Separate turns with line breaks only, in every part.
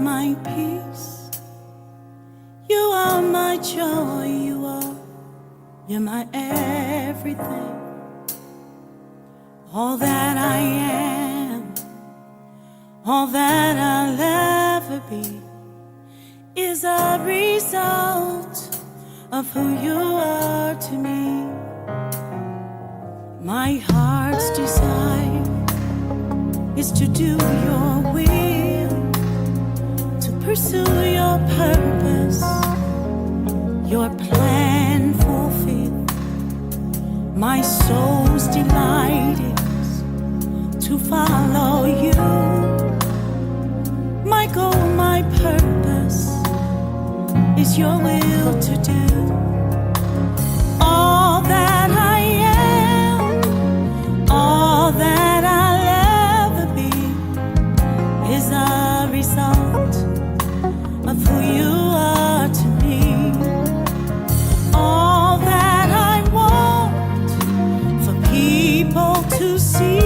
my peace. You are my joy, you're my everything. All that I am, all that I'll ever be is a result of who you are to me. My heart's desire is to do your will, to pursue your purpose, your plan fulfilled. My soul's delight is to follow you. My goal, my purpose is your will to do. All that I am, all that I'll ever be is a result of who you are to me. All that I want for people to see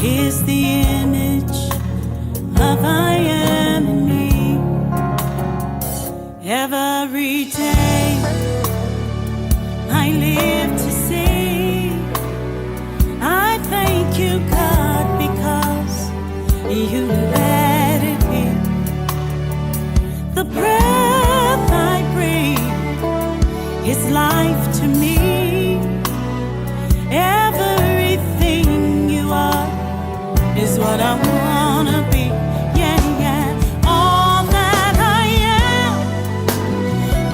is the image of I am in me. Every day I live to see. I thank you, God, because you let it be. The breath I breathe is life to me. Everything you are is what I wanna be. Yeah, yeah. All that I am,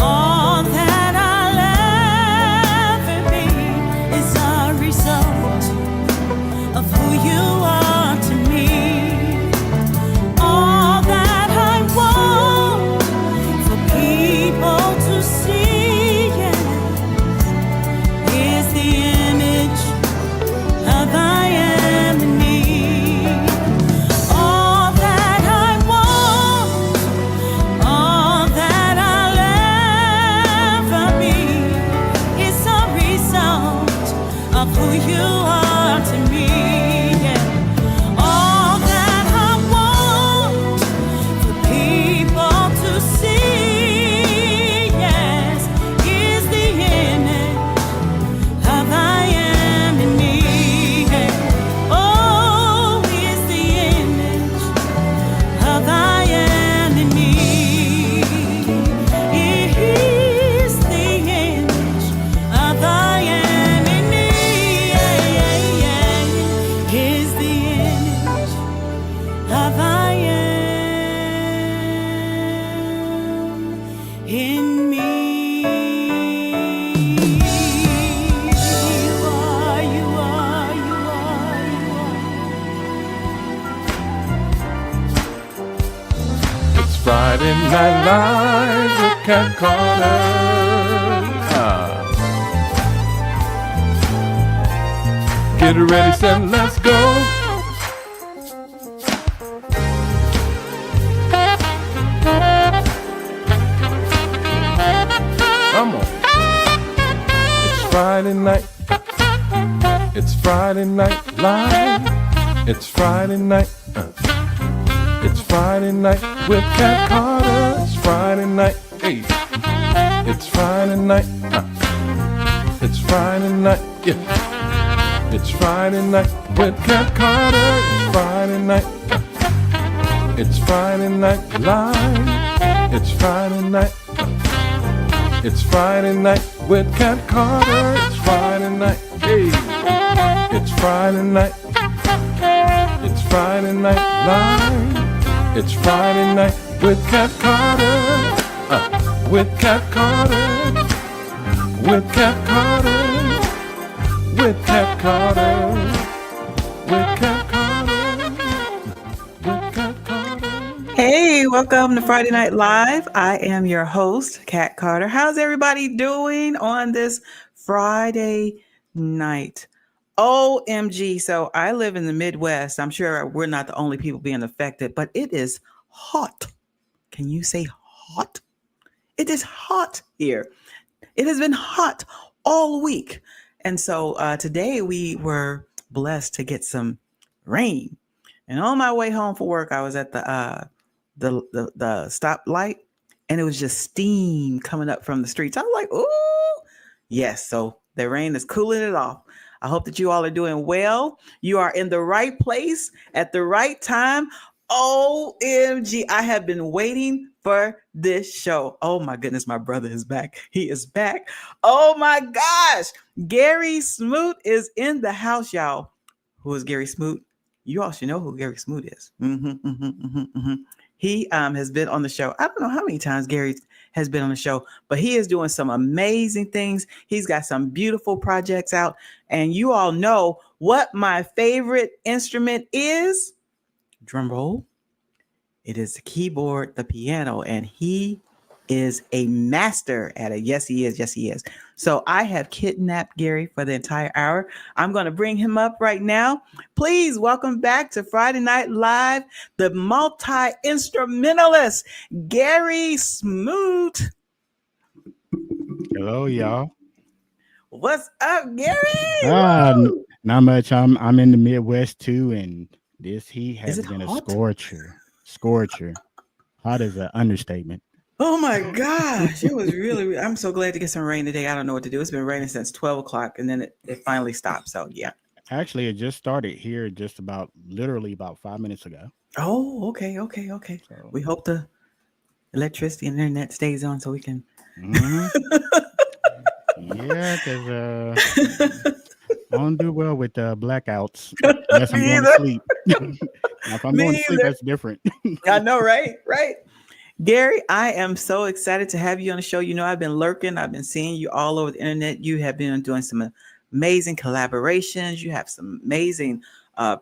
all that I'll ever be is a result of who you are to me. All that I want for people to see, yeah, is the image of I am in me. All that I want, all that I'll ever be is a result of who you are to me. Yeah. All that I want for people to see, yes, is the image of I am in me. Yeah. Oh, is the image of I am in me. Is the image of I am in me. Yeah, yeah, yeah. Is the image of I am in me. You are, you are, you are, you are.
It's Friday Night Live with Cat Carter. Get ready, set, let's go. Come on. It's Friday night. It's Friday Night Live. It's Friday night. It's Friday night with Cat Carter. It's Friday night. Hey. It's Friday night. It's Friday night. Yeah. It's Friday night with Cat Carter. It's Friday night. It's Friday Night Live. It's Friday night. It's Friday night with Cat Carter. It's Friday night. Hey. It's Friday night. It's Friday Night Live. It's Friday night with Cat Carter. With Cat Carter. With Cat Carter. With Cat Carter. With Cat Carter. With Cat Carter.
Hey, welcome to Friday Night Live. I am your host, Kat Carter. How's everybody doing on this Friday night? OMG. So I live in the Midwest. I'm sure we're not the only people being affected, but it is hot. Can you say hot? It is hot here. It has been hot all week. And so today we were blessed to get some rain. And on my way home from work, I was at the stoplight, and it was just steam coming up from the streets. I was like, "Ooh, yes." So the rain is cooling it off. I hope that you all are doing well. You are in the right place at the right time. OMG, I have been waiting for this show. Oh my goodness, my brother is back. He is back. Oh my gosh. Gerry Smoot is in the house, y'all. Who is Gerry Smoot? You all should know who Gerry Smoot is. He has been on the show. I don't know how many times Gerry has been on the show, but he is doing some amazing things. He's got some beautiful projects out. And you all know what my favorite instrument is. Drum roll. It is the keyboard, the piano, and he is a master at it. Yes, he is. Yes, he is. So I have kidnapped Gerry for the entire hour. I'm going to bring him up right now. Please welcome back to Friday Night Live, the multi-instrumentalist, Gerry Smoot.
Hello, y'all.
What's up, Gerry?
Not much. I'm in the Midwest too, and this heat has been
hot?
a scorcher. Hot is an understatement.
Oh my gosh. It was really, I'm so glad to get some rain today. I don't know what to do. It's been raining since 12 o'clock and then it finally stopped. So yeah.
Actually, it just started here literally about 5 minutes ago.
Oh, okay. So, we hope the electricity and internet stays on so we can.
Yeah, because I don't do well with blackouts unless I'm going to sleep. Now, if I'm going to sleep, that's different.
I know, right? Gerry, I am so excited to have you on the show. You know, I've been lurking. I've been seeing you all over the internet. You have been doing some amazing collaborations. You have some amazing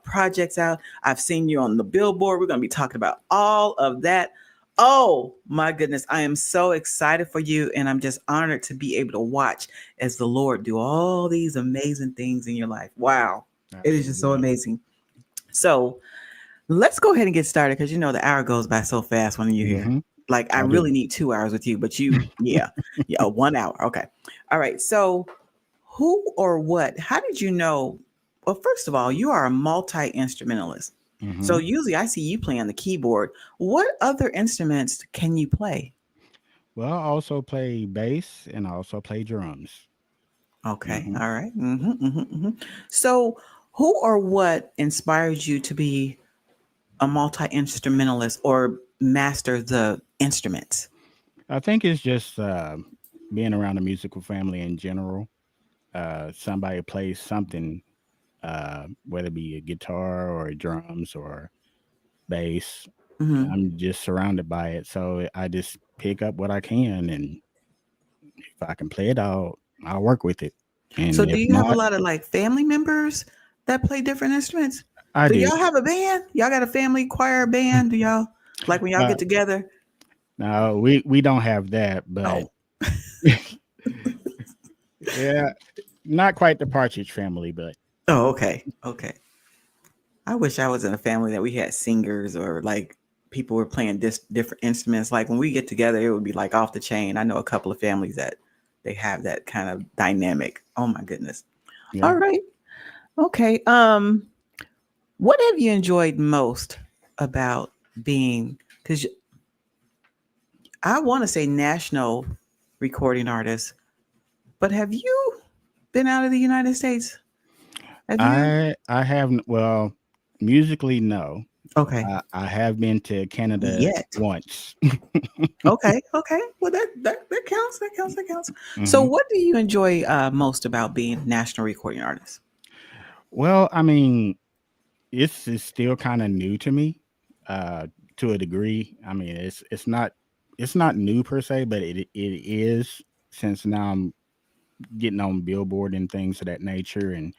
projects out. I've seen you on the billboard. We're going to be talking about all of that. Oh my goodness. I am so excited for you. And I'm just honored to be able to watch as the Lord do all these amazing things in your life. Wow. Absolutely. It is just so amazing. So let's go ahead and get started because, you know, the hour goes by so fast when you're here. Like I really need 2 hours with you, but yeah, 1 hour. Okay. All right. So who or what, how did you know? Well, first of all, you are a multi-instrumentalist. So usually I see you playing the keyboard. What other instruments can you play?
Well, I also play bass and I also play drums.
Okay. All right. So who or what inspired you to be a multi-instrumentalist or master the instruments?
I think it's just being around a musical family in general. Somebody plays something, whether it be a guitar or drums or bass. I'm just surrounded by it. So I just pick up what I can. And if I can play it, I'll work with it. And
so do you have a lot of like family members that play different instruments? Do y'all have a band? Y'all got a family choir band? Do y'all like when y'all get together?
No, we don't have that, but yeah, not quite the Partridge Family, but
okay. I wish I was in a family that we had singers or like people were playing different instruments. Like when we get together, it would be like off the chain. I know a couple of families that they have that kind of dynamic. Oh my goodness. Yeah. All right. Okay. What have you enjoyed most about being, because I want to say national recording artist, but have you been out of the United States?
I haven't. Well, musically, no.
Okay.
I have been to Canada once.
Okay. Well, that counts. That counts. So what do you enjoy most about being national recording artist?
Well, I mean, it's still kind of new to me, to a degree. I mean, it's not new per se, but it is, since now I'm getting on Billboard and things of that nature. And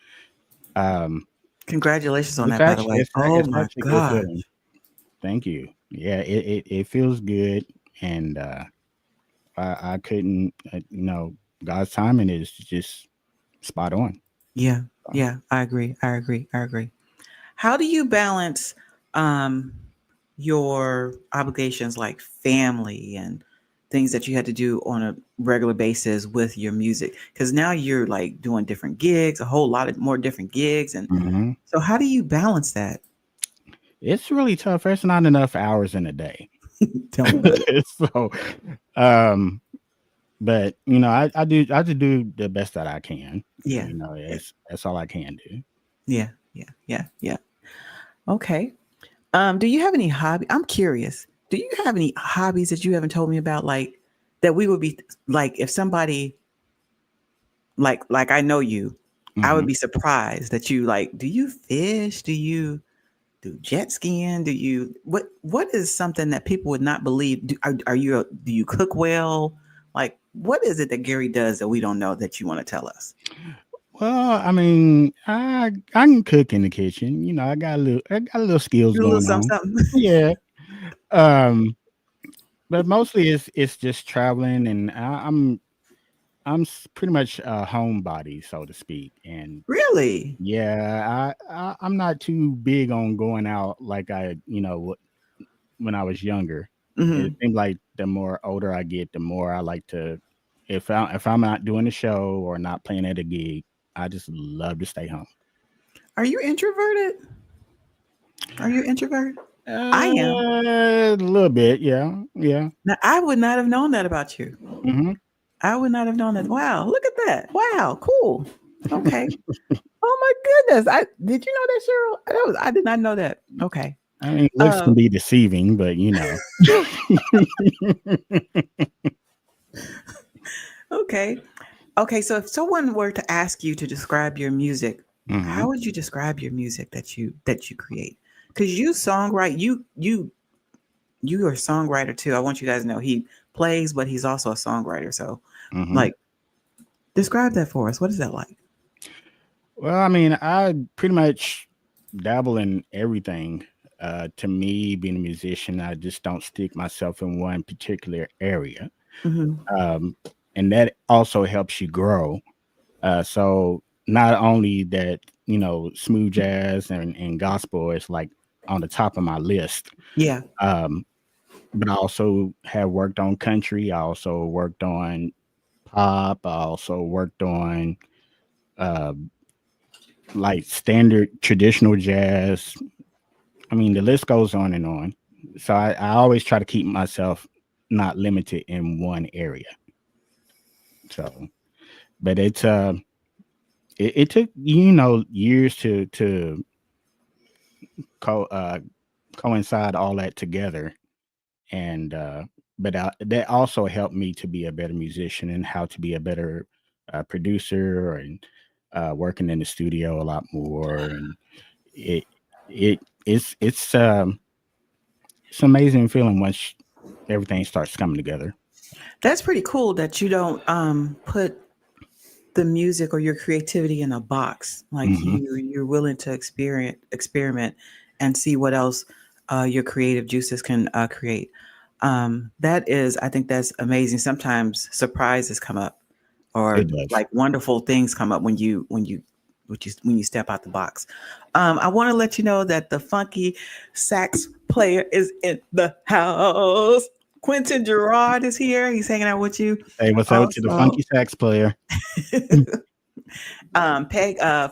congratulations on that, by the way. Oh my God.
Thank you. Yeah, it feels good. And I couldn't, God's timing is just spot on.
Yeah. I agree. How do you balance your obligations like family and things that you had to do on a regular basis with your music? Because now you're like doing different gigs, a whole lot of more different gigs. And so how do you balance that?
It's really tough. There's not enough hours in a day.
Tell me about it.
So, um, but you know, I just do the best that I can.
Yeah.
You know,
Yeah.
that's all I can do.
Yeah. Yeah. Yeah. Yeah. Okay. Do you have any hobby? I'm curious. Do you have any hobbies that you haven't told me about, like that we would be like if somebody like I know you, I would
Hmm.
be surprised that you like. Do you fish? Do you do jet skiing? Do you what is something that people would not believe? Are you do you cook well? Like what is it that Gerry does that we don't know that you want to tell us?
Well, I mean, I can cook in the kitchen. You know, I got a little skills
Do a little
going
something,
on.
something.
Yeah. Um, but mostly it's just traveling, and pretty much a homebody, so to speak. And
Really?
yeah, I'm not too big on going out like when I was younger. It
Hmm.
seems like the more older I get, the more I like to. If I'm not doing a show or not playing at a gig, I just love to stay home.
Are you introverted? Are you introverted? I am.
A little bit, yeah, yeah.
Now I would not have known that about you.
Hmm.
I would not have known that. Wow, look at that. Wow, cool. Okay. Oh my goodness. I did you know that, Cheryl? I did not know that. Okay.
I mean, looks can
Um,
be deceiving, but you know.
okay. Okay, so if someone were to ask you to describe your music,
Hmm.
how would you describe your music that you create? Because you songwrite, you are a songwriter too. I want you guys to know he plays, but he's also a songwriter. So,
Hmm.
like, describe that for us. What is that like?
Well, I mean, I pretty much dabble in everything. To me, being a musician, I just don't stick myself in one particular area,
Hmm.
um, and that also helps you grow. So not only that, smooth jazz and gospel is like on the top of my list,
Yeah.
um, but I also have worked on country. I also worked on pop. I also worked on uh, like standard traditional jazz. I mean, the list goes on and on. So I always try to keep myself not limited in one area. So, but it took years to co- uh, coincide all that together, and but that also helped me to be a better musician and how to be a better producer and working in the studio a lot more. And it it it's amazing feeling once everything starts coming together.
That's pretty cool that you don't put the music or your creativity in a box. Like
Hmm.
you're willing to experiment and see what else your creative juices can create. That is, I think that's amazing. Sometimes surprises come up, or
It does.
like wonderful things come up when you step out the box. I want to let you know that the funky sax player is in the house. Quentin Gerard is here. He's hanging out with you.
Hey, what's up to the
Also,
funky sax player?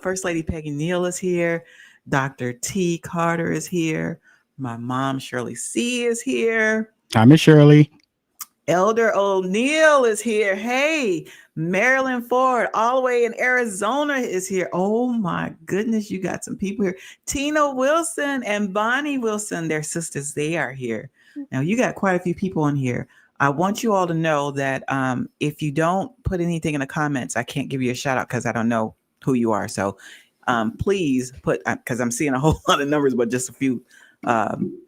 First Lady Peggy Neal is here. Dr. T. Carter is here. My mom, Shirley C., is here.
Hi, Miss Shirley.
Elder O'Neill is here. Hey, Marilyn Ford, all the way in Arizona, is here. Oh my goodness, you got some people here. Tina Wilson and Bonnie Wilson, their sisters, they are here. Now, you got quite a few people in here. I want you all to know that if you don't put anything in the comments, I can't give you a shout out because I don't know who you are. So please put, because I'm seeing a whole lot of numbers, but just a few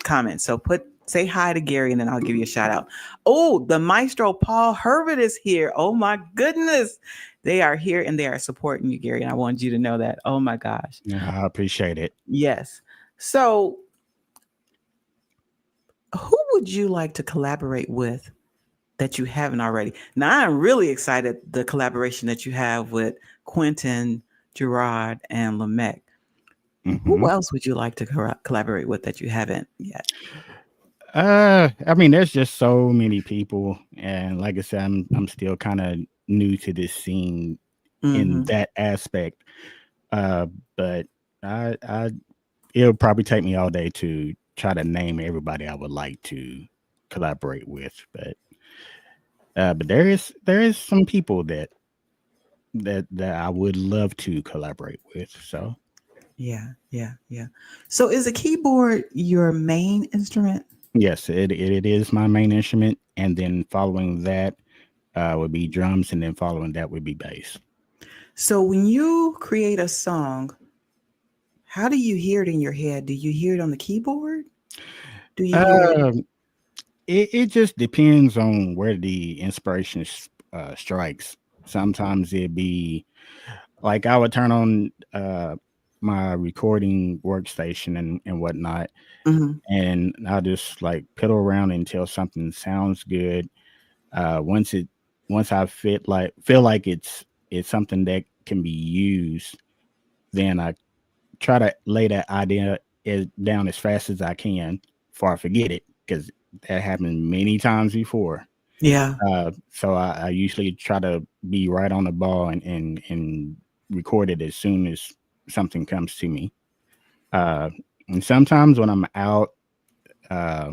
comments. So say hi to Gerry and then I'll give you a shout out. Oh, the maestro Paul Herbert is here. Oh my goodness. They are here and they are supporting you, Gerry. And I want you to know that. Oh my gosh.
Yeah, I appreciate it.
Yes. So who would you like to collaborate with that you haven't already? Now I'm really excited the collaboration that you have with Quentin, Gerard, and Lamech. Who
Hmm.
else would you like to collaborate with that you haven't yet?
I mean, there's just so many people, and like I said, I'm still kind of new to this scene in
Hmm.
that aspect. Uh, but I it'll probably take me all day to try to name everybody I would like to collaborate with, but there is some people that I would love to collaborate with. So
Yeah, yeah, yeah. So is the keyboard your main instrument?
yes, it is my main instrument, and then following that would be drums, and then following that would be bass.
So when you create a song, how do you hear it in your head? Do you hear it on the keyboard? Do you hear it?
Um, it just depends on where the inspiration strikes. Sometimes it'd be like I would turn on my recording workstation and whatnot,
Mhm.
and I'll just like piddle around until something sounds good. Once I feel like it's something that can be used, then I try to lay that idea down as fast as I can before I forget it, because that happened many times before.
Yeah.
So I usually try to be right on the ball and record it as soon as something comes to me. Uh, and sometimes when I'm out, uh,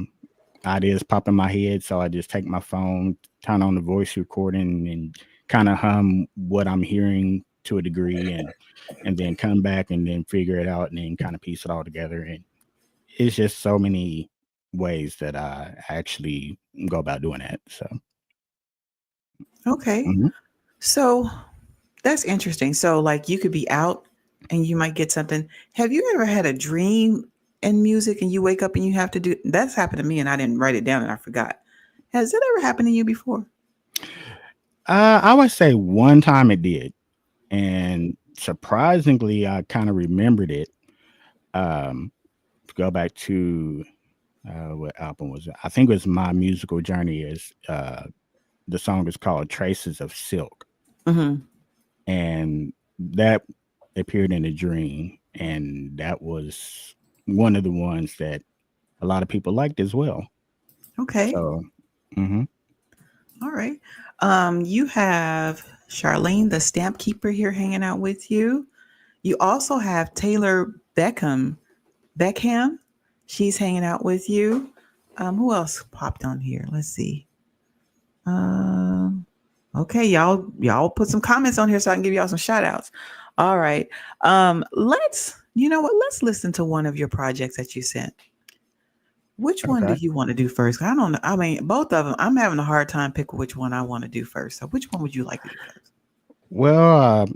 ideas pop in my head, so I just take my phone, turn on the voice recording, and kind of hum what I'm hearing to a degree, and then come back and then figure it out and then kind of piece it all together. And it's just so many ways that I actually go about doing that. So
Okay.
mhm.
So that's interesting. So like you could be out and you might get something. Have you ever had a dream in music and you wake up and you have to do that's happened to me and I didn't write it down and I forgot. Has that ever happened to you before?
I would say one time it did, and surprisingly, I kind of remembered it. Um, to go back to what album was it? I think it was My Musical Journey. Is the song is called Traces of Silk,
Hmm.
and that appeared in a dream, and that was one of the ones that a lot of people liked as well.
Okay.
So, mhm.
All right. You have Charlene, the stamp keeper, here hanging out with you. You also have Taylor Beckham. She's hanging out with you. Who else popped on here? Let's see. Um, okay, y'all put some comments on here so I can give y'all some shout outs. All right. Let's listen to one of your projects that you sent. Which one do
Okay.
you want to do first? I don't know. I mean, both of them. I'm having a hard time picking which one I want to do first. So, which one would you like to do first?
Well,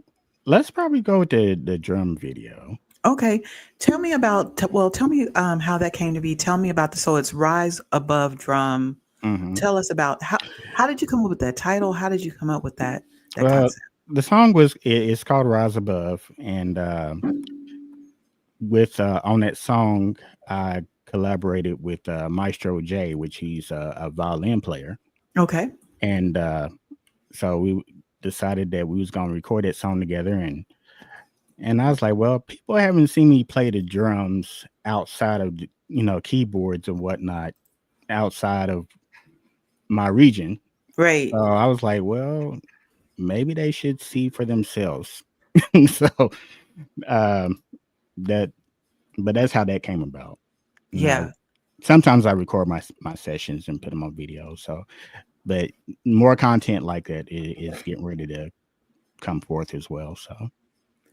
let's probably go with the drum video.
Okay, tell me about. Tell me how that came to be. Tell me about the. So it's Rise Above Drum.
Hmm.
Tell us about how did you come up with that title? How did you come up with that
Well,
concept?
the song it's called Rise Above, and with on that song, I collaborated with Maestro J, which he's a violin player,
Okay.
and so we decided that we was gonna record that song together, and I was like, well, people haven't seen me play the drums outside of keyboards and whatnot outside of my region. So
Right.
I was like, well, maybe they should see for themselves. So um, that, but that's how that came about. You know,
Yeah.
sometimes I record my sessions and put them on video. So, but more content like that is getting ready to come forth as well. So,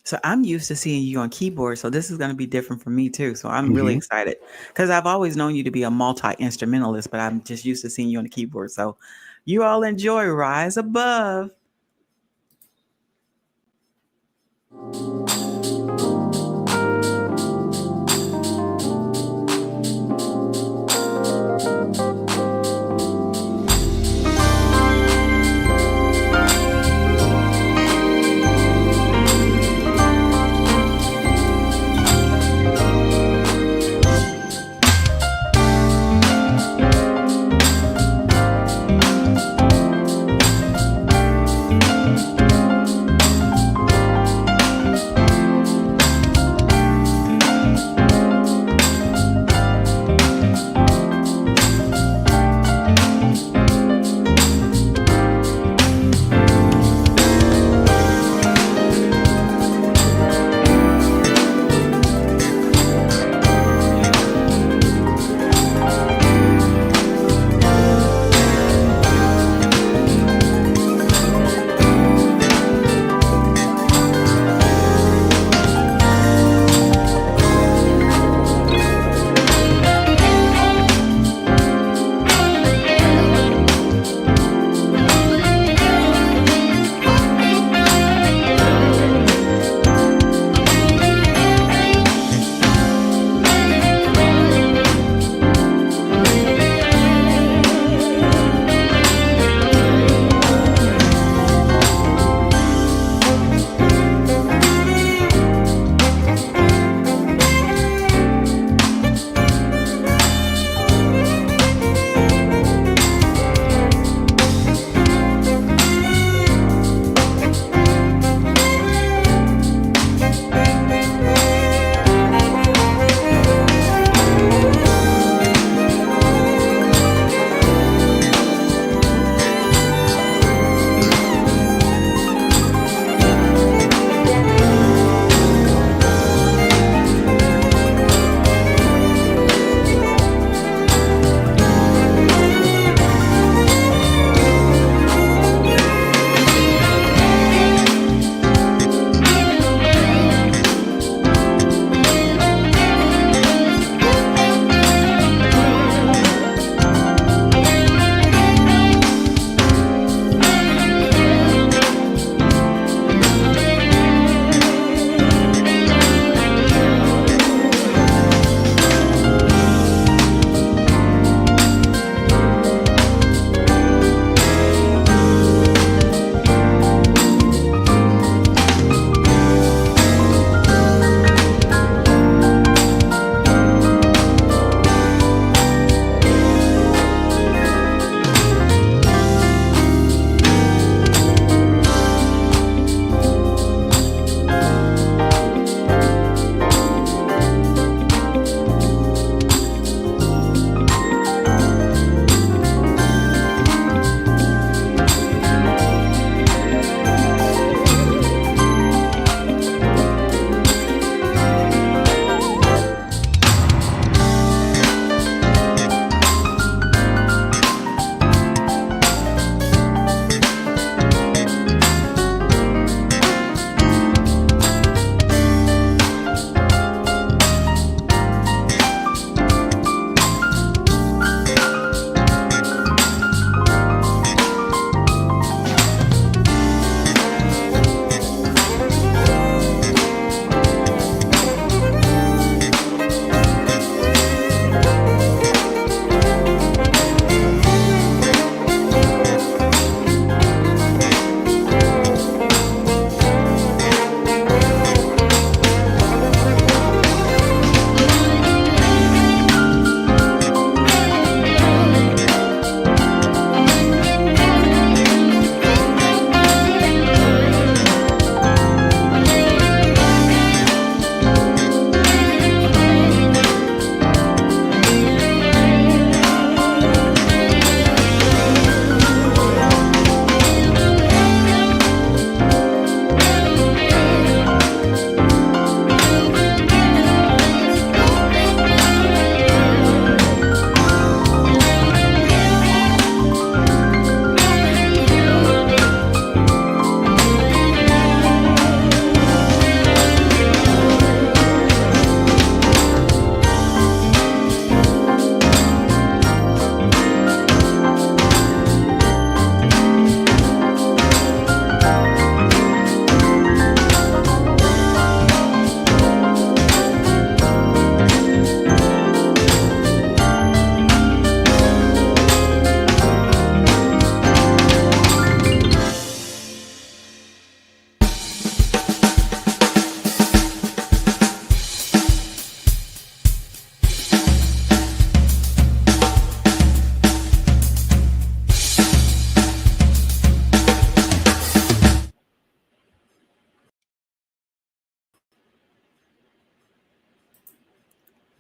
So I'm used to seeing you on keyboard, so this is going to be different for me too. So I'm really
mhm.
excited because I've always known you to be a multi instrumentalist, but I'm just used to seeing you on the keyboard. So you all enjoy Rise Above.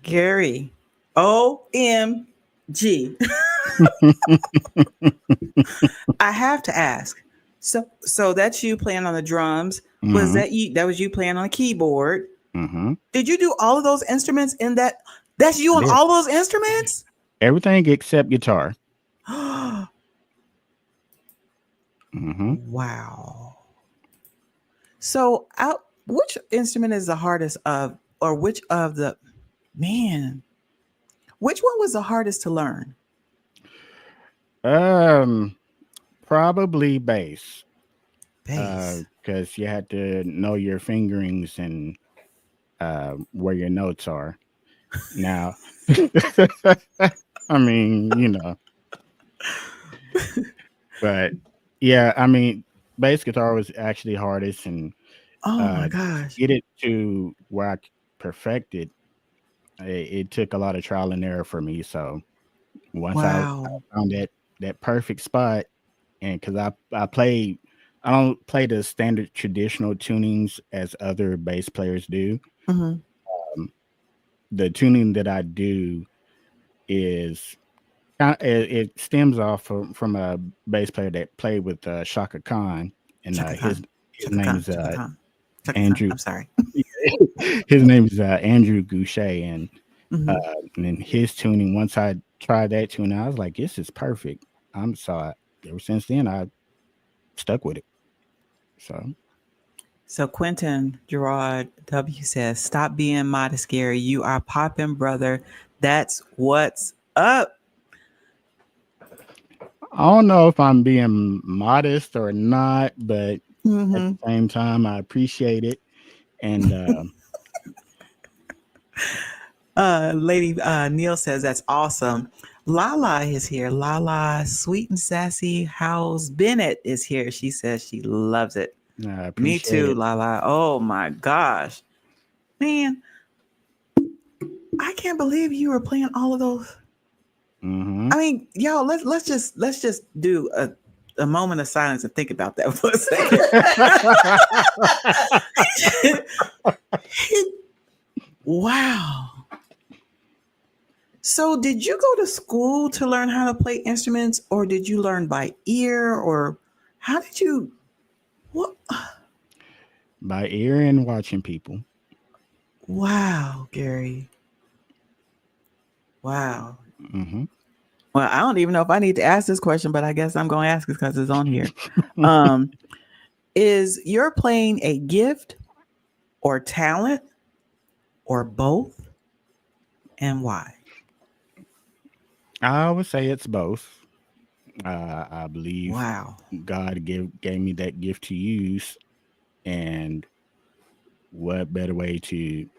Gary, OMG. I have to ask. So that's you playing on the drums. Was
Hmm.
that you? That was you playing on a keyboard.
Hmm.
Did you do all of those instruments in that? That's you
I
on
did
all those instruments?
everything except guitar. Hmm.
Wow. So out which instrument is the hardest of or which of the man, which one was the hardest to learn?
Um, Probably bass,
Bass.
because you had to know your fingerings and where your notes are. Now, I mean, but yeah, I mean, bass guitar was actually hardest, and
Oh my
to
gosh.
get it to where I perfected, it took a lot of trial and error for me. So once I
Wow.
found that perfect spot, and because I don't play the standard traditional tunings as other bass players do.
Hmm.
Um, the tuning that I do is it stems off from a bass player that played with Shaka Khan, and
Chaka Khan.
his
Chaka
name
Khan.
is
Chaka Khan. Chaka Khan.
Andrew.
I'm sorry.
His name is Andrew Goucher, uh,
Hmm.
and then his tuning. Once I tried that tuning, I was like, "This is perfect." I'm sorry. Ever since then, I stuck with it. So,
So Quentin Gerard W says, "Stop being modest, Gary. You are popping, brother. That's what's up."
I don't know if I'm being modest or not, but at
Hmm.
the same time, I appreciate it. And
Lady Neil says, "That's awesome." Lala is here. Lala, sweet and sassy House Bennett is here. She says she loves it.
I
Me
appreciate
too,
it.
Lala. Oh my gosh, man, I can't believe you were playing all of those.
Hmm.
I mean, yo, let's just do a moment of silence and think about that for a second. Wow. So, did you go to school to learn how to play instruments, or did you learn by ear, or how did you? What?
By ear and watching people.
Wow, Gary. Wow.
Hmm.
Well, I don't even know if I need to ask this question, but I guess I'm going to ask it because it's on here. Um, is your playing a gift or talent or both, and why?
I would say it's both. I believe
Wow.
God gave me that gift to use, and what better way to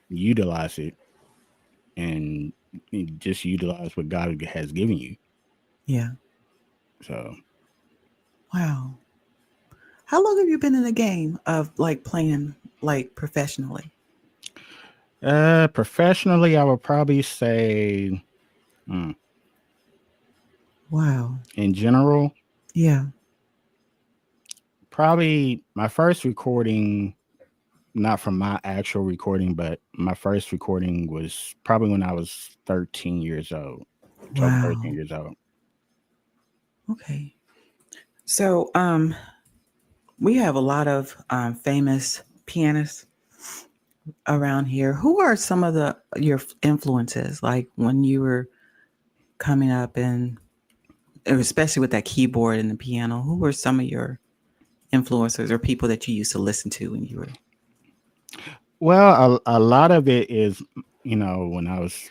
utilize it and just utilize what God has given you.
Yeah.
So,
Wow. How long have you been in the game of like playing like professionally?
professionally, I would probably say, mm,
Wow.
in general,
Yeah.
probably my first recording, not from my actual recording, but my first recording was probably when I was 13 years old, 12, 13
Wow.
years old.
Okay. So, we have a lot of famous pianists around here. Who are some of the your influences? Like when you were coming up, and especially with that keyboard and the piano, who were some of your influencers or people that you used to listen to when you were?
Well, a lot of it is, when I was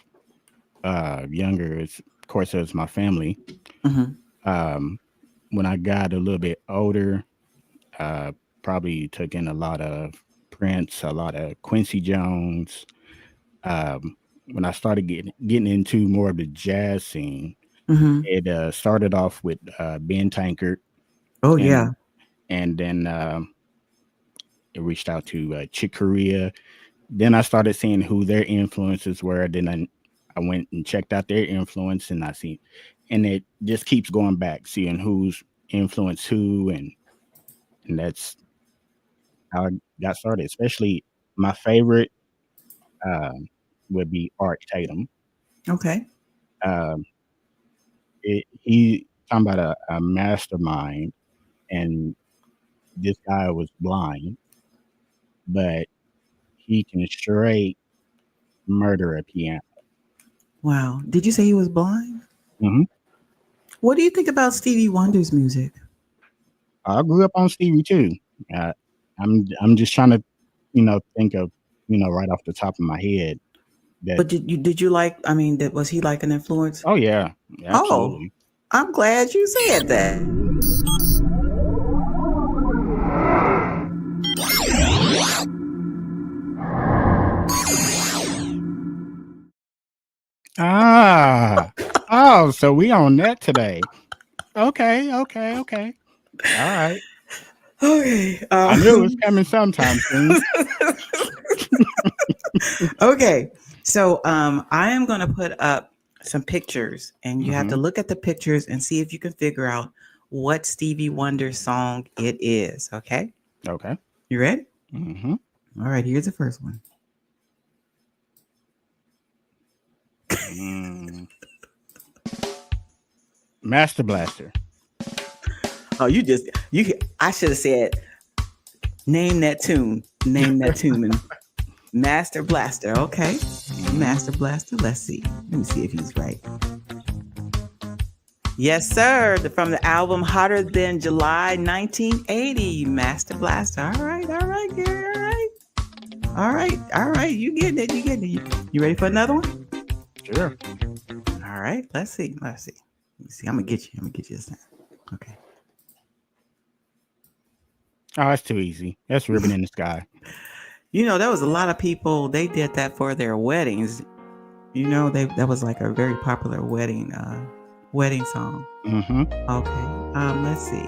younger, of course, it was my family.
Hmm.
Um, when I got a little bit older, uh, probably took in a lot of Prince, a lot of Quincy Jones. When I started getting into more of the jazz scene,
Hmm.
it started off with Ben Tankard,
Oh
and
yeah.
then it reached out to Chick Corea. Then I started seeing who their influences were. Then I went and checked out their influence, and and it just keeps going back, seeing who's influenced who, and that's how I got started. Especially my favorite. would be Art Tatum.
Okay.
Um, he talking about a mastermind, and this guy was blind, but he can straight murder a piano.
Wow. Did you say he was blind?
Hmm.
What do you think about Stevie Wonder's music?
I grew up on Stevie too. Uh, I'm just trying to, think of, right off the top of my head that.
But did you like? I mean, was he like an influence?
Oh yeah,
Oh,
absolutely.
I'm glad you said that.
Ah, oh, so we on that today. Okay. All right.
Okay.
I knew it was coming sometime soon.
Okay. So I am going to put up some pictures, and you have to
Mhm.
look at the pictures and see if you can figure out what Stevie Wonder song it is. Okay.
Okay.
You ready?
Mhm.
All right. Here's the first one.
Mm. Master Blaster.
Oh, you. I should have said, name that tune. Name that tune. And Master Blaster. Okay. Master Blaster. Let's see. Let me see if he's right. Yes, sir. From the album Hotter Than July 1980, Master Blaster. All right, Gary. All right. You getting it. You ready for another one?
Sure.
All right. Let's see. Let me see. I'm gonna get you this time. Okay.
Oh, that's too easy. That's Ribbon in the Sky.
There was a lot of people. They did that for their weddings. That was like a very popular wedding song.
Mm-hmm.
Okay. Let's see.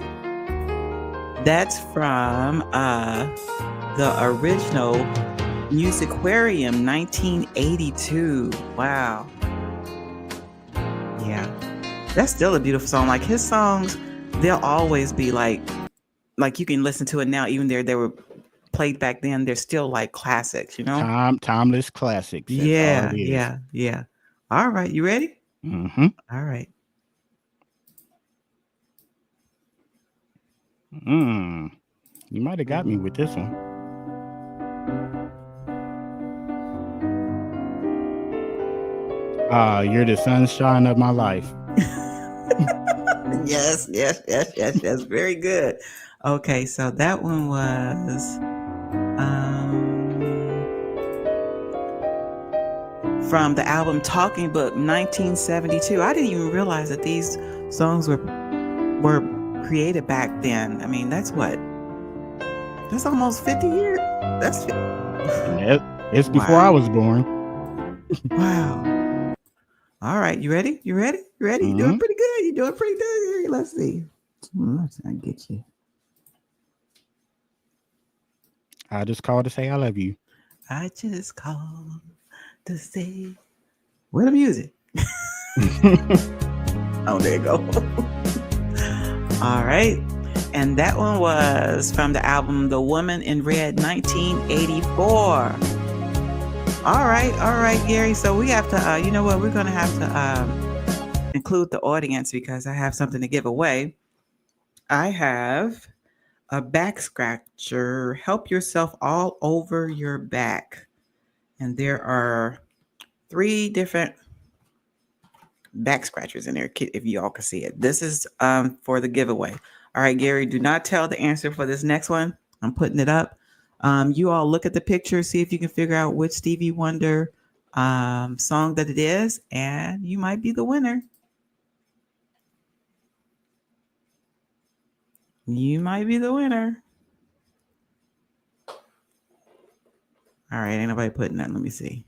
That's from the original Musicarium 1982. Wow. Yeah. That's still a beautiful song. Like his songs, they'll always be like you can listen to it now, even they were played back then. They're still like classics,
Timeless classics. That's all it is.
Yeah. All right. You ready?
Mm-hmm.
All right.
You might have got me with this one. You're the sunshine of my life.
Yes. Very good. Okay, so that one was from the album Talking Book 1972. I didn't even realize that these songs were created back then. I mean, that's almost 50 years.
It's before I was born.
Wow. All right, you ready?
Mm-hmm.
You're doing pretty good. Let's see. Let's get you.
I just called to say I love you.
I just called to say, where the music? Oh, there you go. All right. And that one was from the album The Woman in Red 1984. All right, Gary. So we have to, you know what? We're going to have to include the audience because I have something to give away. I have a back scratcher. Help yourself all over your back. And there are 3 different back scratchers in there, if you all can see it. This is for the giveaway. All right, Gary, do not tell the answer for this next one. I'm putting it up. You all look at the picture, see if you can figure out which Stevie Wonder song that it is, and you might be the winner. You might be the winner. All right, ain't nobody putting that. Let me see.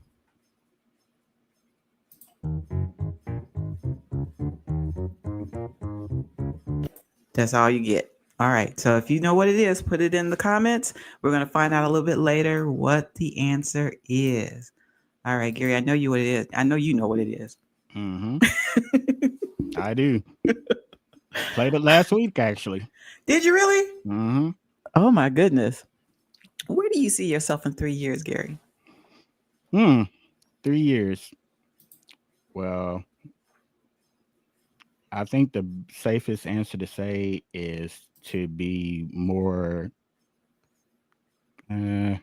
That's all you get. All right. So if you know what it is, put it in the comments. We're going to find out a little bit later what the answer is. All right, Gary, I know you what it is. I know you know what it is.
Mm-hmm. I do. Played it last week, actually.
Did you really?
Mm-hmm.
Oh, my goodness. Where do you see yourself in 3 years, Gary?
3 years. Well, I think the safest answer to say is to be uh,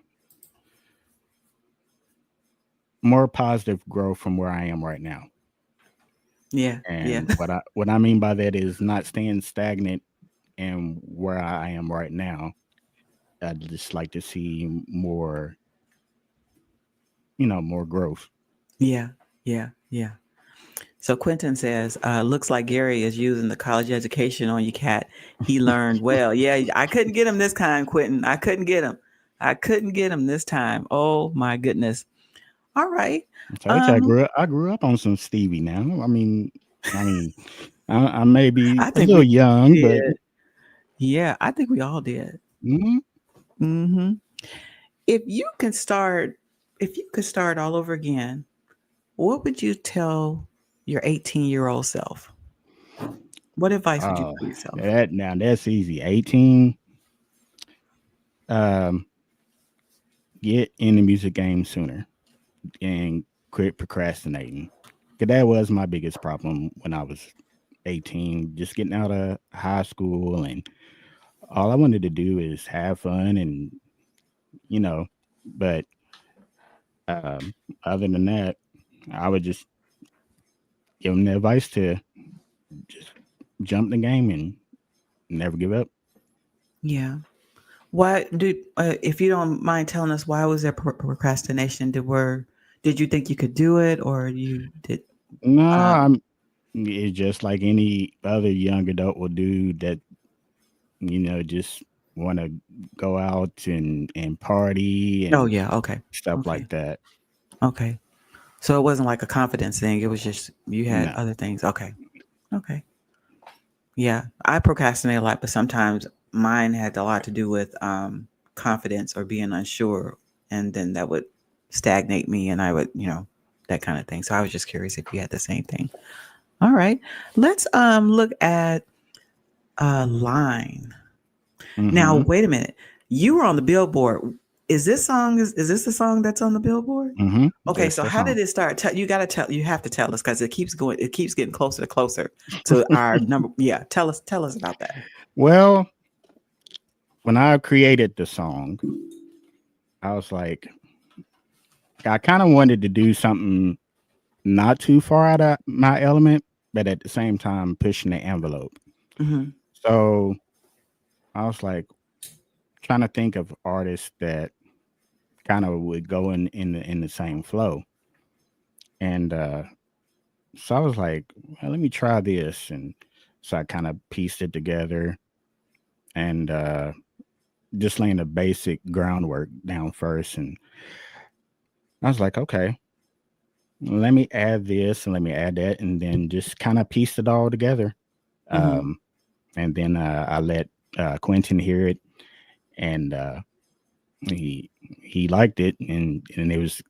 more positive growth from where I am right now.
Yeah, yeah,
And what I mean by that is not staying stagnant in where I am right now. I'd just like to see more, more growth.
yeah, yeah, yeah. So Quentin says, looks like Gary is using the college education on you, Cat. He learned well. Yeah, I couldn't get him this time, Quentin. I couldn't get him. I couldn't get him this time. Oh my goodness. All right.
I told you
Um,
I grew up on some Stevie. Now, I mean, I may be
I
a
think
little
we
young, but
did. Yeah, I think we all did.
mhm.
Hmm. If you can start, if you could start all over again, what would you tell your 18-year-old self? What advice would you
Oh,
tell yourself?
that now that's easy. 18, um, get in the music game sooner and quit procrastinating. 'Cause that was my biggest problem when I was 18, just getting out of high school, and all I wanted to do is have fun and you know, but um, other than that, I would just give them the advice to just jump the game and never give up.
Yeah. Why did, if you don't mind telling us, why was there procrastination? Did you think you could do it, or you did?
No,
Um,
it's just like any other young adult will do that, just want to go out and party
oh
and
yeah, okay,
stuff
okay,
like that.
okay. So it wasn't like a confidence thing. It was just you had
No.
other things. Okay, okay. Yeah, I procrastinate a lot, but sometimes mine had a lot to do with confidence or being unsure, and then that would stagnate me, and I would, that kind of thing. So I was just curious if you had the same thing. All right, let's look at line. Now,
Mm-hmm.
wait a minute. You were on the Billboard. Is this the song that's on the Billboard?
Mm-hmm.
Okay,
That's
so
the
how
song.
did it start? You got to tell. You have to tell us because it keeps going. It keeps getting closer to closer to our number. Yeah, tell us about that.
Well, when I created the song, I was like, I kind of wanted to do something not too far out of my element, but at the same time pushing the envelope.
Hmm.
So I was like trying to think of artists that kind of would go in the same flow. And so I was like, well, let me try this. And so I kind of pieced it together and just laying the basic groundwork down first. And I was like, okay, let me add this and let me add that. And then just kind of pieced it all together.
Hmm.
Um, and then I let Quentin hear it. And he liked it, and it was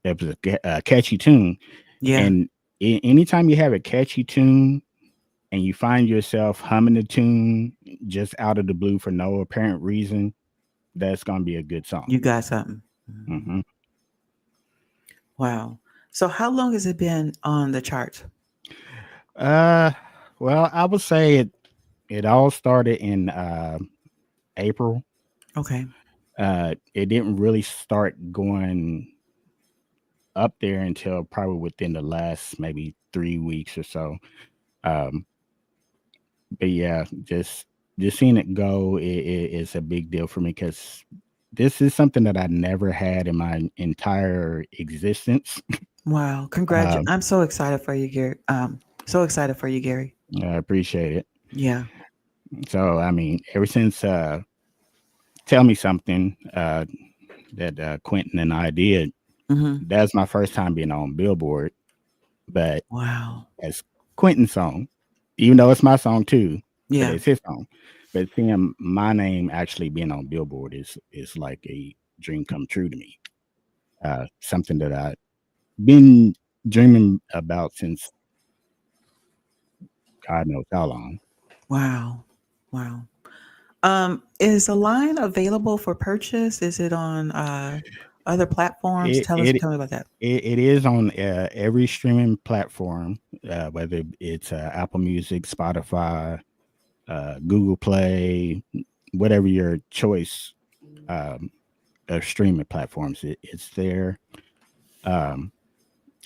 a catchy tune.
Yeah,
And anytime you have a catchy tune and you find yourself humming the tune just out of the blue for no apparent reason, that's gonna be a good song.
you got something. Mhm.
Hmm.
Wow. So how long has it been on the charts?
Uh, well, I would say it all started in April.
Okay.
It didn't really start going up there until probably within the last maybe 3 weeks or so. Um, but yeah, just seeing it go is a big deal for me because this is something that I never had in my entire existence.
Wow.
Um,
I'm so excited for you, Gary. So excited for you, Gary.
I appreciate it.
Yeah.
So I mean, ever since "Tell Me Something" that Quentin and I did,
Hmm.
that's my first time being on Billboard. But
Wow.
as Quentin's song, even though it's my song too, but
Yeah.
it's his song. But seeing my name actually being on Billboard is like a dream come true to me. Something that I've been dreaming about since God knows how long.
Wow. Wow. Is the line available for purchase? Is it on other platforms?
It
Tell me about that.
it is on every streaming platform, whether it's Apple Music, Spotify, Google Play, whatever your choice um, of streaming platforms. It's there. Um,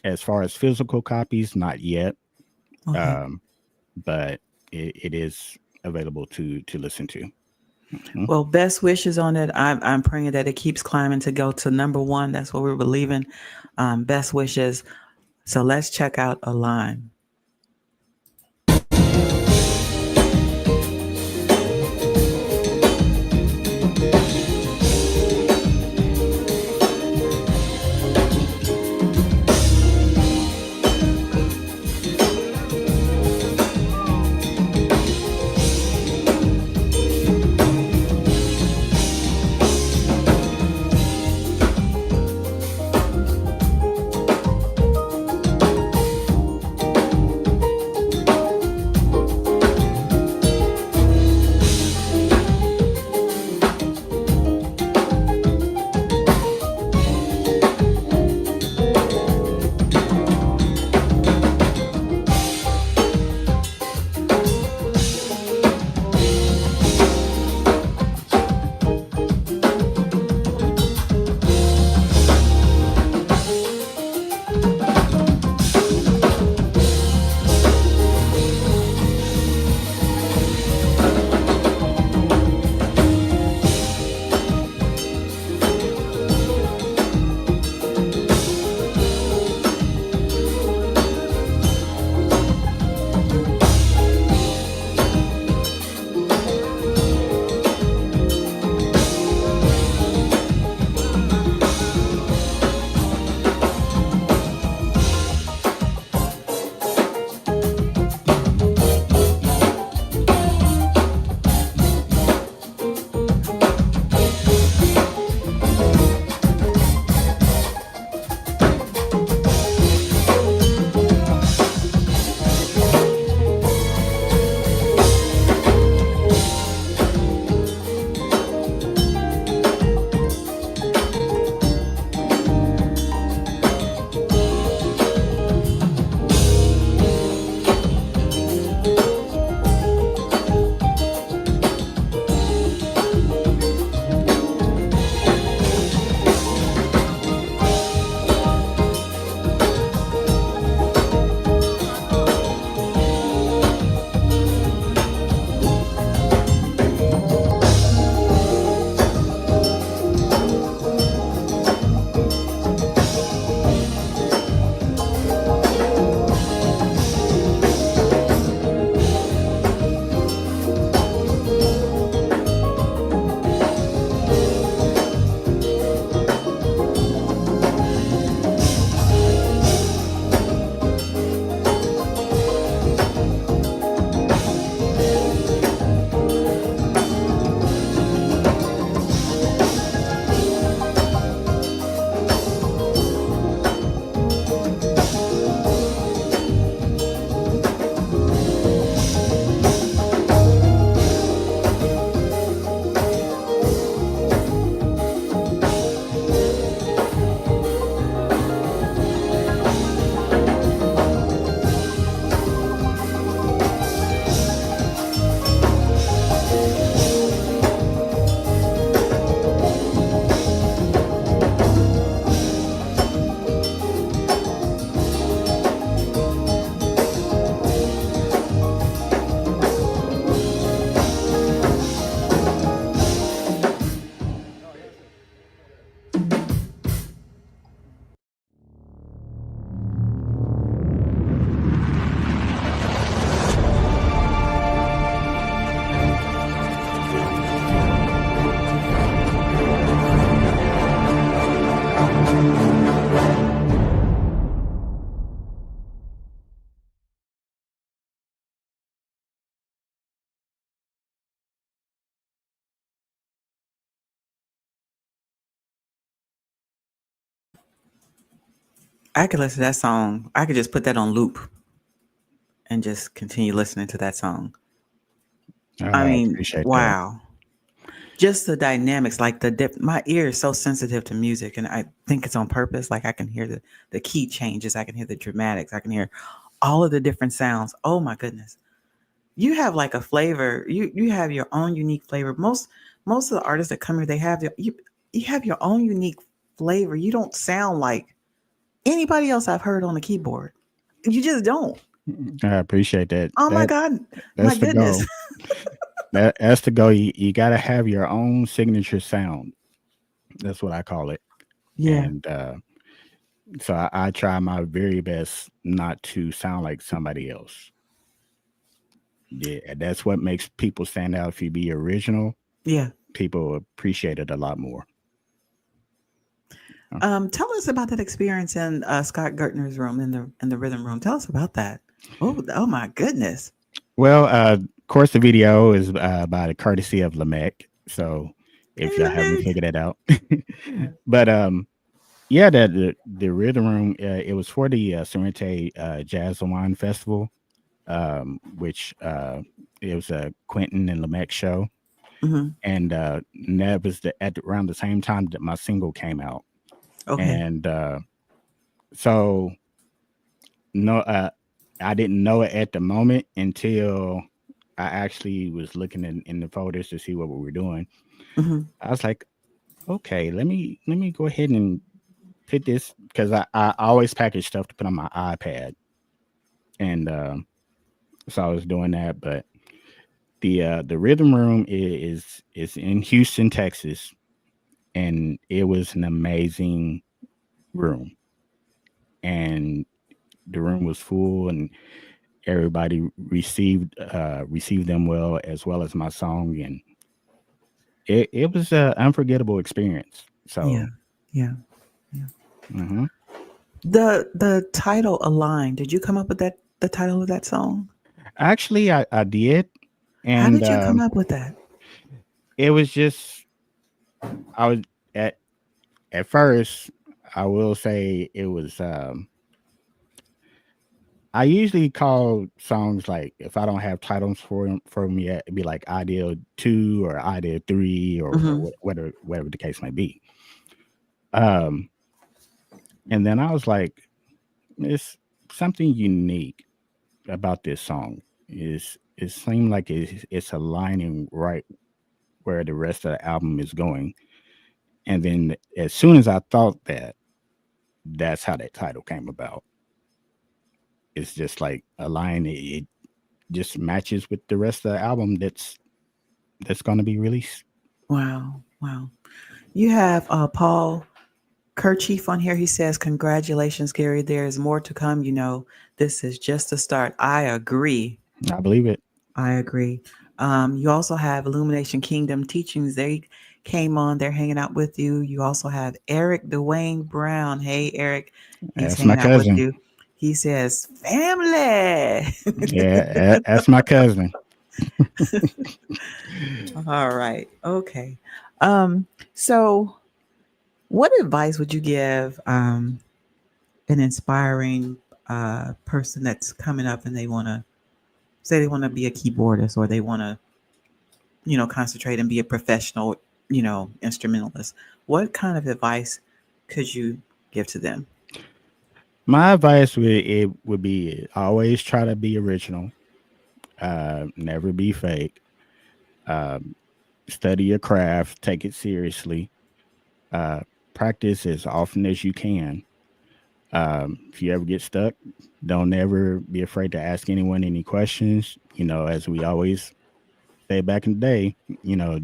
as far as physical copies, not yet,
Okay.
but it is available to listen to. Mhm.
Well, best wishes on it. I'm praying that it keeps climbing to go to number one. That's what we're believing. Best wishes. So let's check out a line. I could listen to that song. I could just put that on loop and just continue listening to that song. I
I
mean,
appreciate that.
wow. Just the dynamics, like my ear is so sensitive to music, and I think it's on purpose. Like I can hear the key changes, I can hear the dramatics, I can hear all of the different sounds. Oh my goodness, you have like a flavor. You have your own unique flavor. Most of the artists that come here, they have you have your own unique flavor. You don't sound like anybody else I've heard on the keyboard. You just don't.
I appreciate that.
Oh my God, my
That's the
goodness.
goal. That's the goal. You got to have your own signature sound. That's what I call it.
Yeah,
And so I try my very best not to sound like somebody else. Yeah, that's what makes people stand out. If you be original,
yeah.
people appreciate it a lot more. Uh,
Tell us about that experience in Scott Gertner's room in the rhythm room. Tell us about that. Oh my goodness.
Well, of course, the video is by the courtesy of Lamech. So if
Hey,
y'all haven't
Lamech.
figured it out, but yeah, the rhythm room. It was for the Sorrente Jazz and Wine Festival, which it was a Quentin and Lamech show,
Hmm.
and that was around the same time that my single came out,
Okay.
and so no, I didn't know it at the moment until I actually was looking in the folders to see what we were doing.
Hmm.
I was like, okay, let me go ahead and put this because I always package stuff to put on my iPad, and so I was doing that. But the rhythm room is in Houston, Texas, and it was an amazing room, and the room was full, and everybody received them well as my song, and it was an unforgettable experience.
Yeah.
So
Yeah. Yeah.
mhm.
The title Align. Did you come up with the title of that song?
Actually, I did,
How
and
did you come up with that?
it was just I was at at first. I will say it was. I usually call songs like if I don't have titles for them yet, it'd be like Ideal 2 or Ideal 3 or
Hmm.
whatever the case may be. Um, and then I was like, it's something unique about this song. Is it seemed like it's aligning right where the rest of the album is going. And then as soon as I thought that, that's how that title came about. It's just like align it just matches with the rest of the album that's going to be released.
Wow. Wow. You have Paul Kerchief on here. He says, "Congratulations, Gary. There is more to come. You know, this is just the start." I agree.
I believe it.
I agree. You also have Illumination Kingdom Teachings. They came on. They're hanging out with you. You also have Eric Dwayne Brown. Hey, Eric. He's
That's my
hanging out with
cousin.
you. He says, "Family."
Yeah, that's my cousin.
All right. Okay. Um, so what advice would you give an inspiring person that's coming up and they want to say they want to be a keyboardist or they want to, concentrate and be a professional, instrumentalist? What kind of advice could you give to them?
My advice would be always try to be original. Never be fake. Um, Study your craft. Take it seriously. Uh, Practice as often as you can. If you ever get stuck, don't ever be afraid to ask anyone any questions. As we always say back in the day,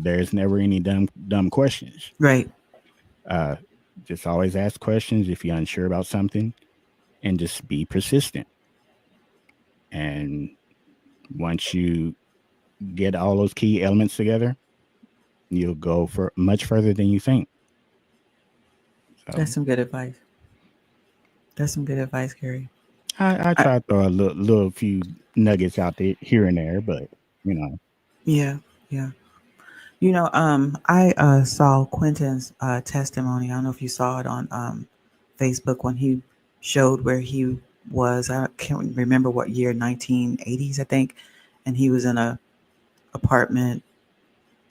there's never any dumb questions.
Right.
Uh, just always ask questions if you're unsure about something, and just be persistent. And once you get all those key elements together, you'll go for much further than you think. So
That's some good advice. That's some good advice, Gary.
I
I,
try to throw a little few nuggets out there here and there, but you know,
yeah. Yeah. I saw Quentin's testimony. I don't know if you saw it on Facebook when he showed where he was. I can't remember what year, 1980s, I think. And he was in a apartment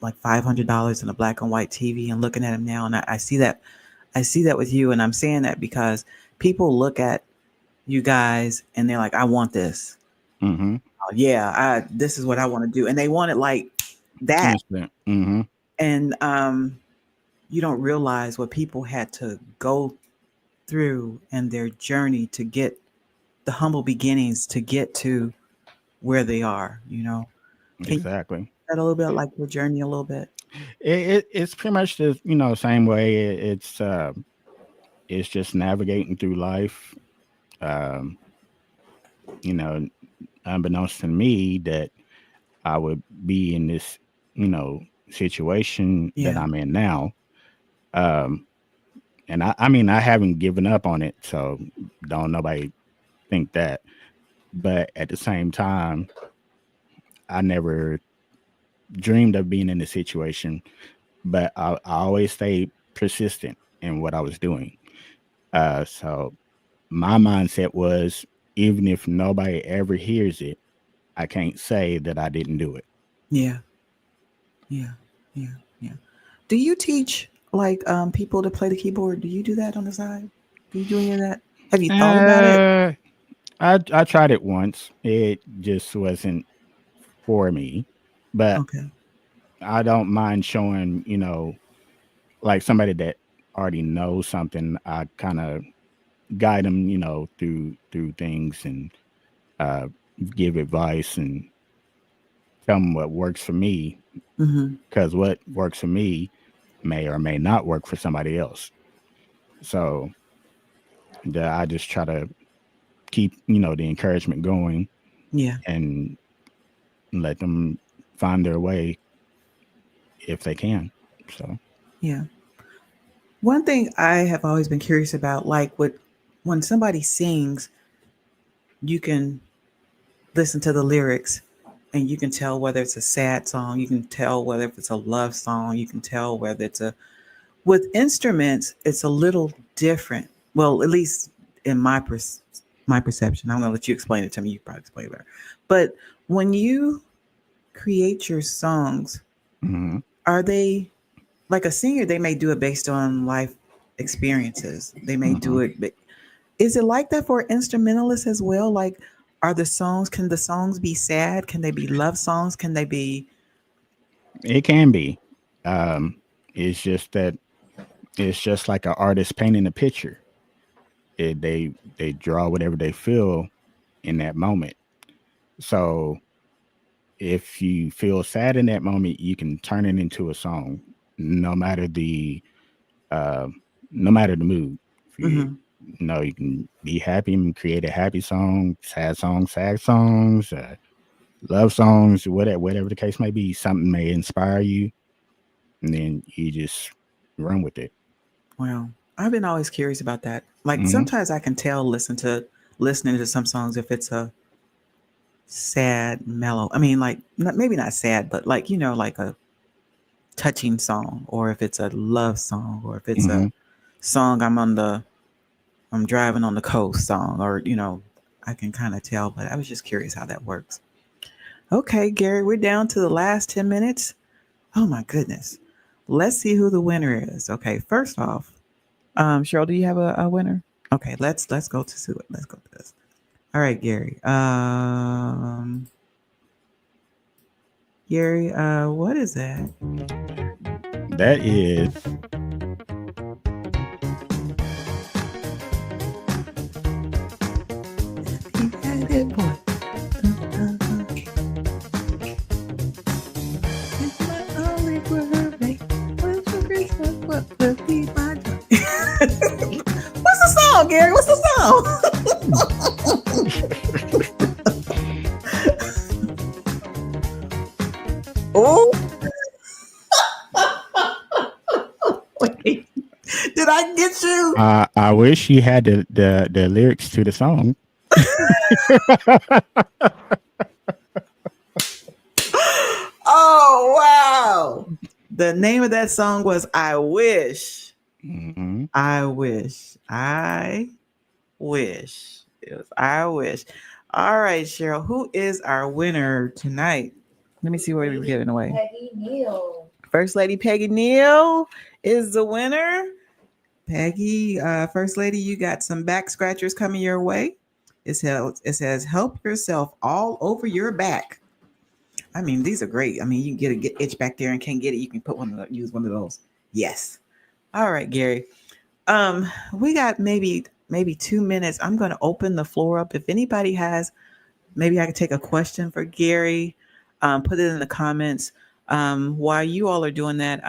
like $500 in a black and white TV and looking at them now. And I see that with you. And I'm saying that because people look at you guys and they're like, I want this.
Mm-hmm.
Oh, yeah, this is what I want to do. And they want it like that.
Instant. Mm-hmm.
And you don't realize what people had to go through and their journey to get the humble beginnings to get to where they are, you know. Can you
Exactly.
that a little bit like your journey a little bit?
It's pretty much the same way. It's just navigating through life. Um, you know, unbeknownst to me that I would be in this situation that
Yeah.
I'm in now. Um, and I mean I haven't given up on it, so don't nobody think that. But at the same time, I never dreamed of being in this situation, but I always stayed persistent in what I was doing. So my mindset was, even if nobody ever hears it, I can't say that I didn't do it.
Yeah. Yeah. Yeah. Yeah. Do you teach like people to play the keyboard? Do you do that on the side? Do you do any of that? Have you thought about it?
Uh, I tried it once. It just wasn't for me, but
Okay.
I don't mind showing, like somebody that already knows something. I kind of guide them, through things and uh, give advice and tell them what works for me,
Mm-hmm.
because what works for me may or may not work for somebody else. So I just try to keep, the encouragement going
Yeah.
and let them find their way if they can. So,
Yeah. One thing I have always been curious about, like when somebody sings, you can listen to the lyrics and you can tell whether it's a sad song, you can tell whether it's a love song, you can tell whether it's a with instruments, it's a little different. Well, at least in my perception. I'm gonna let you explain it to me. You probably explain it better. But when you create your songs,
mhm,
are they like a singer? They may do it based on life experiences. They may do
mhm.
it. But is it like that for instrumentalists as well? Like, are the songs? Can the songs be sad? Can they be love songs? Can they be?
It can be. Um, it's just that it's just like an artist painting a picture. They draw whatever they feel in that moment. So if you feel sad in that moment, you can turn it into a song, no matter the uh, no matter the mood. If you,
Mhm.
you can be happy and create a happy song, sad songs, love songs, whatever the case may be. Something may inspire you, and then you just run with it.
Well, I've been always curious about that. Like
Hmm.
sometimes I can tell listening to some songs if it's a sad, mellow. I mean, like maybe not sad, but like like a touching song, or if it's a love song, or if it's
Hmm.
a song I'm driving on the coast song, or I can kind of tell. But I was just curious how that works. Okay, Gary, we're down to the last 10 minutes. Oh my goodness. Let's see who the winner is. Okay, first off, Cheryl, do you have a winner? Okay, let's go to it. Let's go to this. All right, Gary. Gary, what is that?
That is
He had it, boy. It's my only birthday. What's for Christmas? What will be my joy? What's the song, Gary? What's the song? Oh, wait. Did I get you?
I wish you had the lyrics to the song.
Oh, wow. The name of that song was I Wish.
Hmm.
I Wish. I Wish. It was I Wish. All right, Cheryl. Who is our winner tonight? Let me see what we're giving away.
Peggy Neal.
First Lady Peggy Neal is the winner. Peggy, First Lady, you got some back scratchers coming your way. It says, help yourself all over your back. I mean, these are great. I mean, you can get itch back there and can't get it. You can use one of those. Yes. All right, Gerry. We got maybe 2 minutes. I'm going to open the floor up. If anybody has, maybe I could take a question for Gerry. Put it in the comments. While you all are doing that,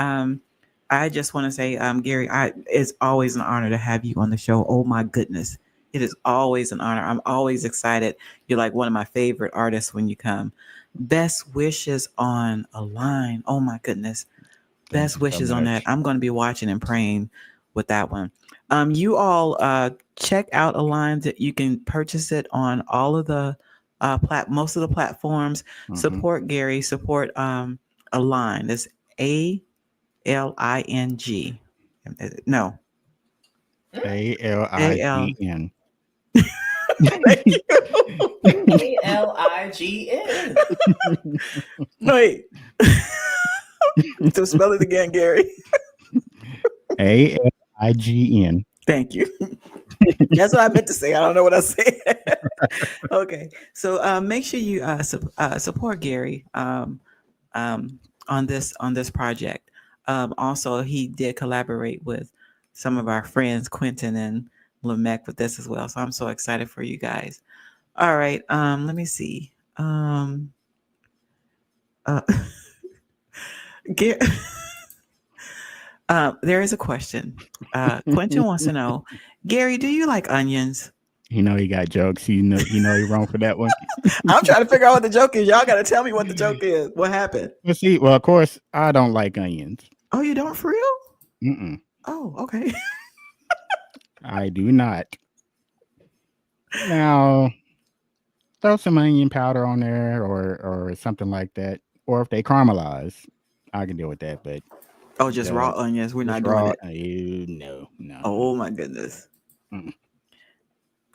I just want to say, Gerry, it's always an honor to have you on the show. Oh my goodness. It is always an honor. I'm always excited. You're like one of my favorite artists when you come. Best wishes on a line. Oh my goodness. Best wishes on that. I'm going to be watching and praying with that one. You all check out a line that you can purchase it on all of the most of the platforms. Support Gerry. Support a line. That's ALING. No.
ALIGN.
ALIGN. Wait. So spell it again, Gerry.
ALIGN.
Thank you. That's what I meant to say. I don't know what I said. Okay. So make sure you support Gerry on this project. Also, he did collaborate with some of our friends, Quentin and Lamech, with this as well. So I'm so excited for you guys. All right. Let me see. There is a question. Quentin wants to know, Gerry, do you like onions?
You know he got jokes. You know he wrong for that one.
I'm trying to figure out what the joke is. Y'all got to tell me what the joke is. What happened?
Well, of course, I don't like onions.
Oh, you don't for real?
Mm-mm.
Oh, okay.
I do not. Now, throw some onion powder on there or something like that. Or if they caramelize, I can deal with that. But
just raw onions. We're not doing it.
No.
Oh my goodness.
Mm.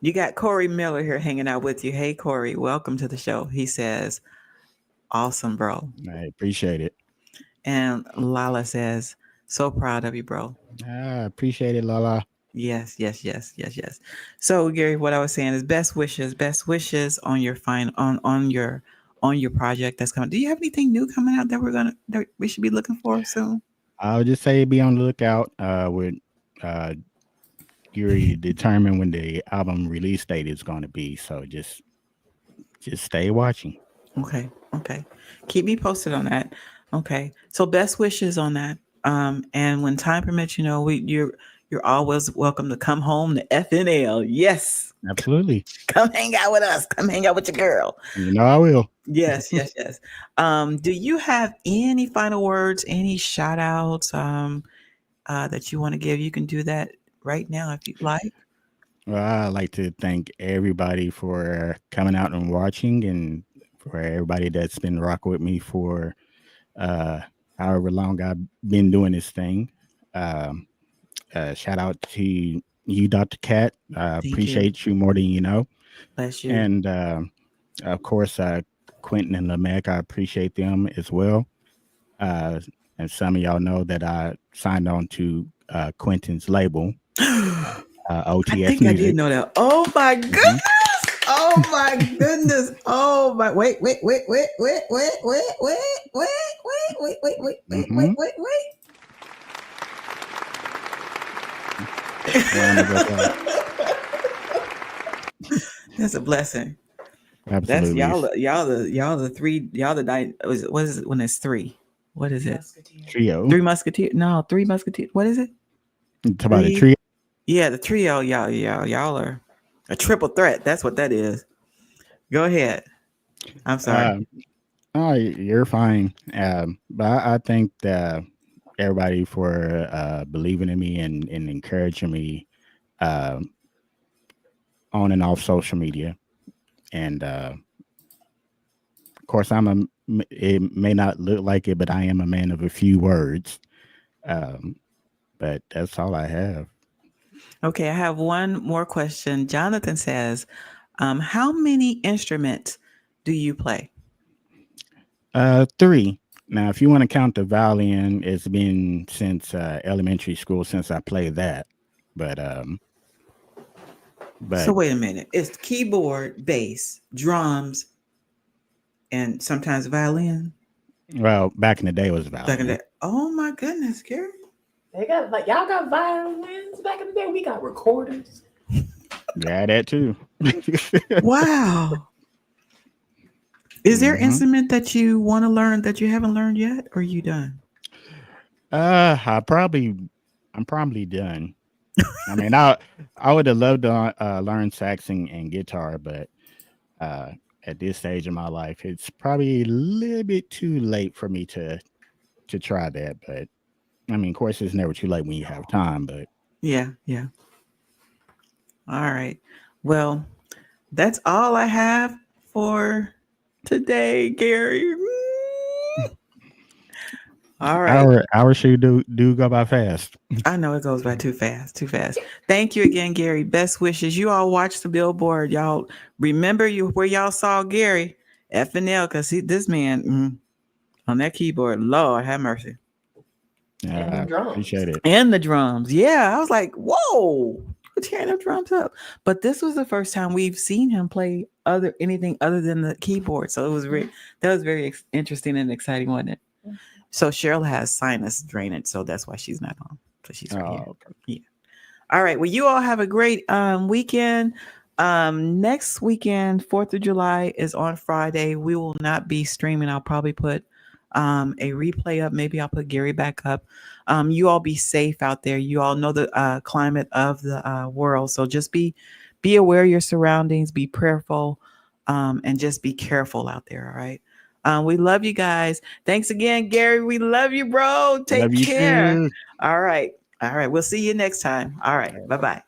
You got Corey Miller here hanging out with you. Hey, Corey, welcome to the show. He says, awesome, bro.
I appreciate it.
And Lala says, so proud of you, bro.
I appreciate it, Lala.
Yes. So, Gerry, what I was saying is best wishes on your on your project that's coming. Do you have anything new coming out that we should be looking for soon?
I would just say be on the lookout. With Gerry determine when the album release date is going to be. So just stay watching.
Okay. Keep me posted on that. Okay. So best wishes on that. And when time permits, you're always welcome to come home to FNL. Yes.
Absolutely.
Come hang out with us. Come hang out with your girl.
You know I will.
Yes. Do you have any final words, any shout outs that you want to give? You can do that right now if you'd like.
Well, I'd like to thank everybody for coming out and watching, and for everybody that's been rocking with me for however long I've been doing this thing. Shout out to you, Dr. Cat. I appreciate you more than you know.
Bless you.
And of course, Quentin and Lamech, I appreciate them as well. And some of y'all know that I signed on to Quentin's label, OTS
I think
Music.
I did know that. Oh my goodness! Mm-hmm. Oh my goodness! Oh my! Wait! That's a blessing.
Absolutely.
That's y'all the three. Y'all the what is it when it's three? What is it?
Trio.
Three Musketeers. No, Three Musketeers. What is it?
Talk about the trio.
Yeah, the trio. Y'all are a triple threat. That's what that is. Go ahead. I'm sorry.
Oh, you're fine. But I thank everybody for believing in me and encouraging me on and off social media. And of course, it may not look like it, but I am a man of a few words. But that's all I have.
Okay, I have one more question. Jonathan says, how many instruments do you play?
3. Now, if you want to count the violin, it's been since elementary school since I played that. But
So
but
wait a minute. It's keyboard, bass, drums, and sometimes violin.
well, back in the day it was
Back in
violin.
that. Oh my goodness, Gary.
They got like y'all got violins back in the day. We got recorders.
Yeah, that too.
Wow. Is there
Mhm.
instrument that you want to learn that you haven't learned yet, or are you done?
I'm probably done. I mean, I would have loved to learn sax and guitar, but uh, at this stage in my life, it's probably a little bit too late for me to try that. But I mean, of course, it's never too late when you have time. But
Yeah, yeah. All right. Well, that's all I have for today, Gary. All right.
our shoe do go by fast.
I know it goes by too fast, too fast. Thank you again, Gary. Best wishes. You all watch the billboard. Y'all remember you where y'all saw Gary, FNL, because this man on that keyboard, Lord have mercy.
And the drums.
Appreciate it.
And the drums. Yeah. I was like, whoa, tearing them drums up. But this was the first time we've seen him play anything other than the keyboard. So it was very interesting and exciting, wasn't it? So Sherryl has sinus drainage, so that's why she's not on. So she's right here.
Okay.
Yeah. All right. Well, you all have a great weekend. Next weekend, 4th of July is on Friday. We will not be streaming. I'll probably put a replay up. Maybe I'll put Gary back up. You all be safe out there. You all know the climate of the world. So just be aware of your surroundings, be prayerful, and just be careful out there. All right. We love you guys. Thanks again, Gary. We love you, bro. Take
Love you
care.
too.
All right. All right. We'll see you next time. All right. Bye-bye.